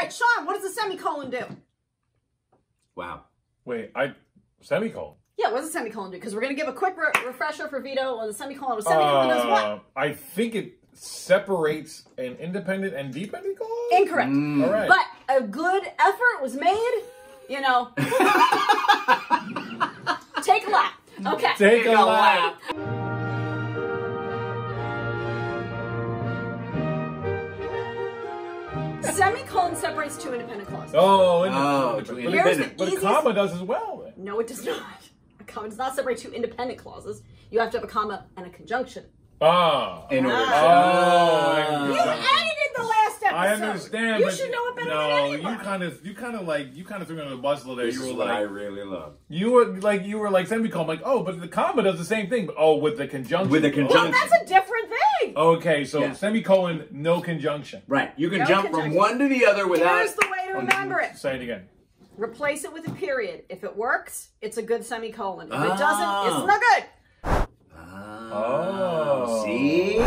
right, Sean, what does a semicolon do? Wow. Wait, semicolon. Yeah, what does a semicolon do? Because we're going to give a quick refresher for Vito on the semicolon. A semicolon does what? I think it separates an independent and dependent clause? Incorrect. All right. But a good effort was made, you know. Take a lap. Okay. Take a lap. Semicolon separates two independent clauses. Independent. But a comma does as well. Then. No, it does not. A comma does not separate two independent clauses. You have to have a comma and a conjunction. Ah. In order You edited the last episode. I understand. You but should know it better no, than anyone. you kind of threw me on the bus a little there. This You is were what like, I really love. you were like semicolon. Like, oh, but the comma does the same thing. But with the conjunction. With the Well, conjunction. that's a different thing. Okay, so Yeah. semicolon, no conjunction. Right. You can No jump from conjunction. one to the other without... Here's the way to remember it. Say it again. Replace it with a period. If it works, it's a good semicolon. If it Oh. doesn't, it's not good. Oh. See?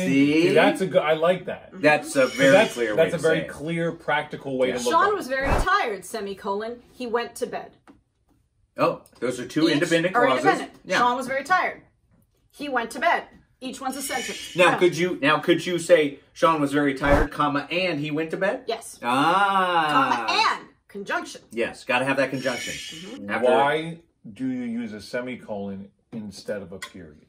See, that's a good. I like that. That's a very clear way That's to a very say it. clear, practical way to look at Sean it. was very tired, semicolon. He went to bed. Oh, those are two Each independent are clauses. independent. Yeah. Sean was very tired. He went to bed. Each one's a sentence. Now, Yeah. could you say Sean was very tired, comma, and he went to bed? Yes. Ah. Comma and conjunction. Yes, got to have that conjunction. Mm-hmm. After- Why do you use a semicolon instead of a period?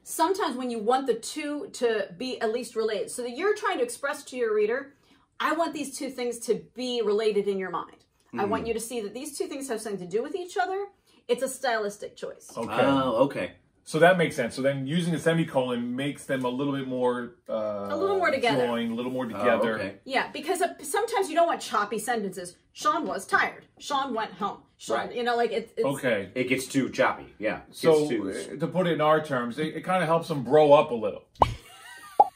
Sometimes when you want the two to be at least related, so that you're trying to express to your reader, I want these two things to be related in your mind. I want you to see that these two things have something to do with each other. It's a stylistic choice. Okay. Oh, okay. So that makes sense. So then using a semicolon makes them a little bit more... a little more together. Joined, a little more together. Okay. Yeah, because sometimes you don't want choppy sentences. Sean was tired. Sean went home. Sean, Right. you know, like it's... Okay. It gets too choppy. Yeah. So Gets too- to put it in our terms, it kind of helps them bro up a little.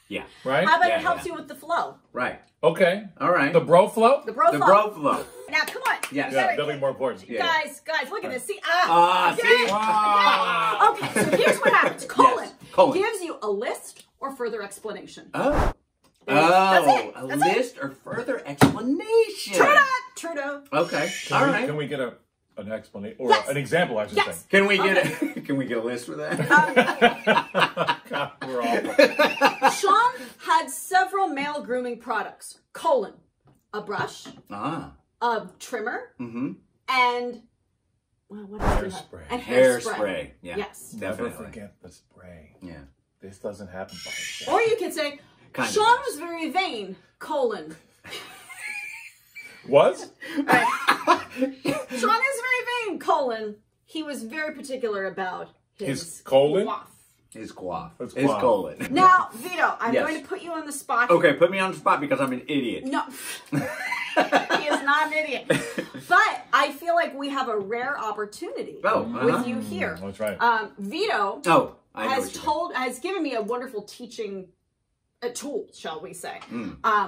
yeah. Right? How about Yeah, it helps yeah. you with the flow? Right. Okay. All right. The bro flow? The bro The flow. bro flow. Now, come on. Yes. Yeah, Very definitely more important. Yeah. Guys, look at this. See? See? Wow. Okay, so here's what happens. Colon. Colon. Gives you a list or further explanation. Oh. That's it. A That's it. list or further explanation. Trudeau. Okay. All right. Can we get an explanation or Yes. an example? I should Yes. say. Can we get a list for that? God, we're awful. Sean had several male grooming products. Colon. A brush. A trimmer. Mm-hmm. And... Well, what else do you have? Hairspray. And Hairspray. Yeah. Yes. Never Definitely. forget the spray. Yeah. This doesn't happen by itself. Or you could say, Kind of Sean does. was very vain. Colon. Was? Sean is very vain. Colon. He was very particular about His colon? coif. His quaff. His His quaff. colon. Now, Vito, I'm Yes. going to put you on the spot. Okay, put me on the spot because I'm an idiot. No. He is not an idiot. But I feel like we have a rare opportunity with you here. That's right. Vito Oh, I know what you has given me a wonderful teaching tool, shall we say,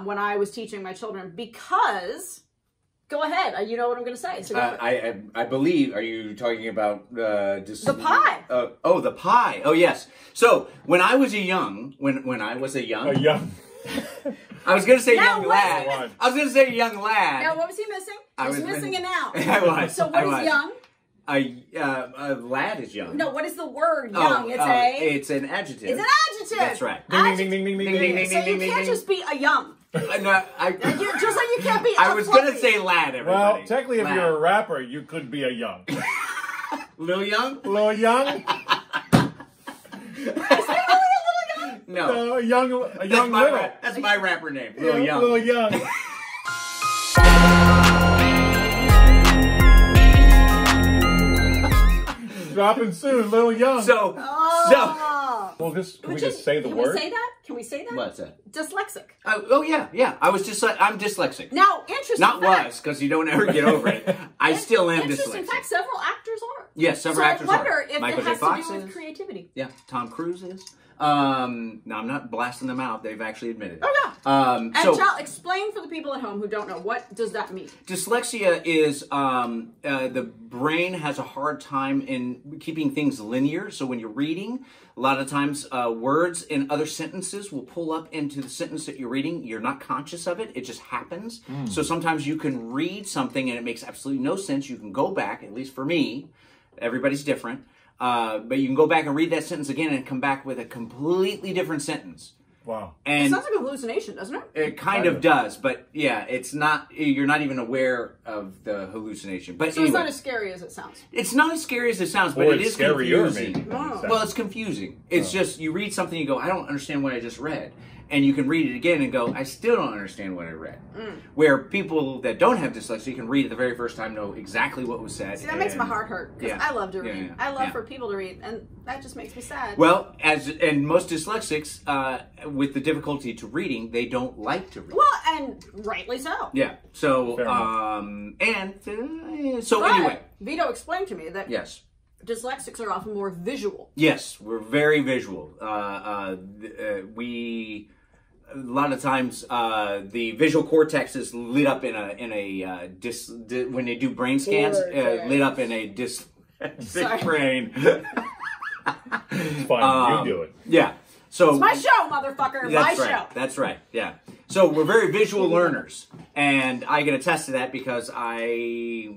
when I was teaching my children, because... Go ahead. You know what I'm going to say. So go for it. I believe, are you talking about... The pie. The pie. Oh, yes. So, when I was a young... When I was a young... A young. I was going to say Now, young what lad. is- I was going to say young lad. Now, what was he missing? I He's was missing missing- a noun. I was. So what I is was. young? A lad is young. No, what is the word Oh, young? It's an adjective. It's an adjective. That's right. Ding, ding, ding, ding, ding, ding, ding, ding. So you can't just be a young. No, Just like you can't be I a was going to fluffy. say lad, everybody. Well, technically, if Lad. you're a rapper, you could be a young. Lil Young? Little young? No. No, a young little. That's my rapper name. Yeah, Lil Young. Little young. Dropping soon, Little Young. So, Well, can we Which just is- say the can word? we say that? Can we say that? what's that? Dyslexic. Oh, yeah. I'm dyslexic. Now, interesting Not fact. was, because you don't ever get over it. I still am Interesting dyslexic. fact, several actors are. Yes, several so actors I wonder are. if Michael it J. has Fox to do with is. creativity. Yeah, Tom Cruise is. No, I'm not blasting them out. They've actually admitted it. Oh, yeah. And So explain for the people at home who don't know, what does that mean? dyslexia is the brain has a hard time in keeping things linear. So when you're reading, a lot of times words in other sentences will pull up into the sentence that you're reading. You're not conscious of it. It just happens. So sometimes you can read something and it makes absolutely no sense. You can go back, at least for me, everybody's different. But you can go back and read that sentence again and come back with a completely different sentence. Wow. It And sounds like a hallucination, doesn't it? it kind of does, but yeah, it's not, you're not even aware of the hallucination. But So anyway, it's not as scary as it sounds. it's not as scary as it sounds, but Or it it's is scarier, confusing. maybe. Oh. Well, it's confusing. It's just, you read something, you go, I don't understand what I just read. And you can read it again and go, I still don't understand what I read. Where people that don't have dyslexia can read it the very first time, know exactly what was said. See, that makes my heart hurt, because Yeah. I love to Yeah, read. yeah, I love yeah. for people to read, and that just makes me sad. Well, and most dyslexics, with the difficulty to reading, they don't like to read. Well, and rightly so. Yeah. So, Fair so But anyway, Vito explained to me that yes. dyslexics are often more visual. Yes, we're very visual. We a lot of times the visual cortex is lit up in a when they do brain scans, Cortex. lit up in a dyslexic Sorry. brain. Fine, you do it. Yeah. So It's my show, motherfucker. My that's right. show. That's right. Yeah. So we're very visual learners, and I can attest to that because I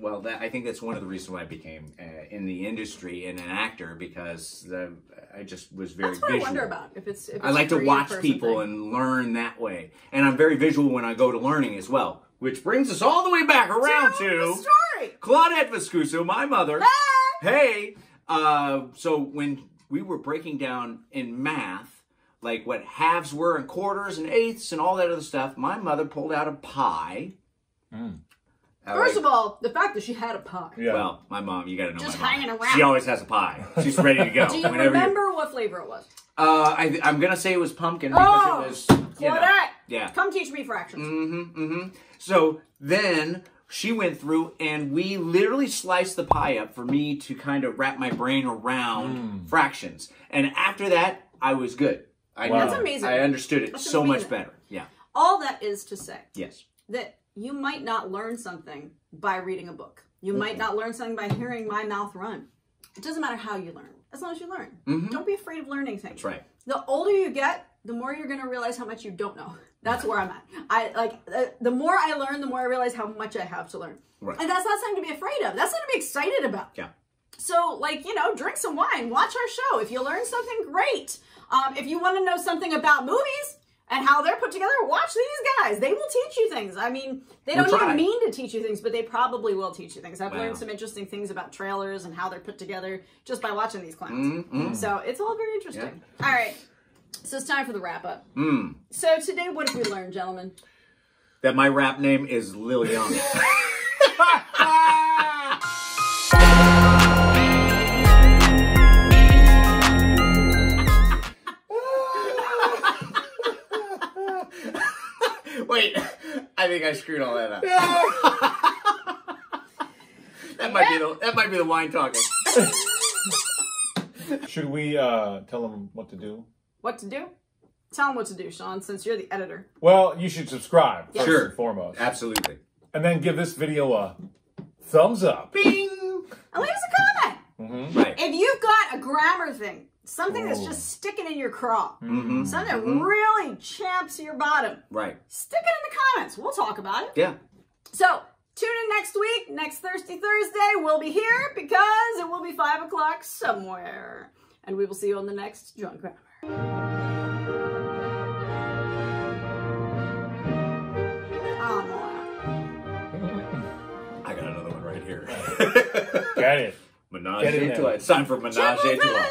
think that's one of the reasons why I became in the industry and an actor, because I just was very That's what visual. I wonder about. If it's I like a to creative watch person people thing. and learn that way, and I'm very visual when I go to learning as well. Which brings us all the way back around Tell to the story. Claudette Viscuso, my mother. Hey! Hey, so when we were breaking down in math, like what halves were and quarters and eighths and all that other stuff, my mother pulled out a pie. First of all, the fact that she had a pie. Yeah. Well, my mom, you got to know Just my mom. hanging around. She always has a pie. She's ready to go. Do you whenever remember what flavor it was? I'm gonna say it was pumpkin because it was, you know, Claudette! yeah. Come teach me fractions. So then she went through and we literally sliced the pie up for me to kind of wrap my brain around fractions. And after that, I was good. That's amazing. I understood it That's so much amazing. better. Yeah. All that is to say Yes. that you might not learn something by reading a book. You might not learn something by hearing my mouth run. It doesn't matter how you learn, as long as you learn. Don't be afraid of learning things. That's right. The older you get, the more you're going to realize how much you don't know. That's where I'm at. The more I learn, the more I realize how much I have to learn. Right. And that's not something to be afraid of. That's something to be excited about. Yeah. So, drink some wine, watch our show. If you learn something, great. If you want to know something about movies and how they're put together, watch these guys. They will teach you things. I mean, they don't try. even mean to teach you things, but they probably will teach you things. I've Wow. learned some interesting things about trailers and how they're put together just by watching these clowns. So it's all very interesting. All right. So it's time for the wrap up. So today, what have we learned, gentlemen? That my rap name is Lil Young. Wait, I think I screwed all that up. That might be the wine talking. Should we tell them what to do? What to do? Tell them what to do, Sean, since you're the editor. Well, you should subscribe first Sure. and foremost. Absolutely. And then give this video a thumbs up. Bing! And leave us a comment. Right. If you've got a grammar thing, something that's just sticking in your craw, something that really champs your bottom, Right. stick it in the comments. We'll talk about it. Yeah. So, tune in next week. Next Thursday, we'll be here because it will be 5 o'clock somewhere. And we will see you on the next Drunk Grammar. I got another one right here. Get it. Menage Get in a there. trois. It's time for Menage a trois.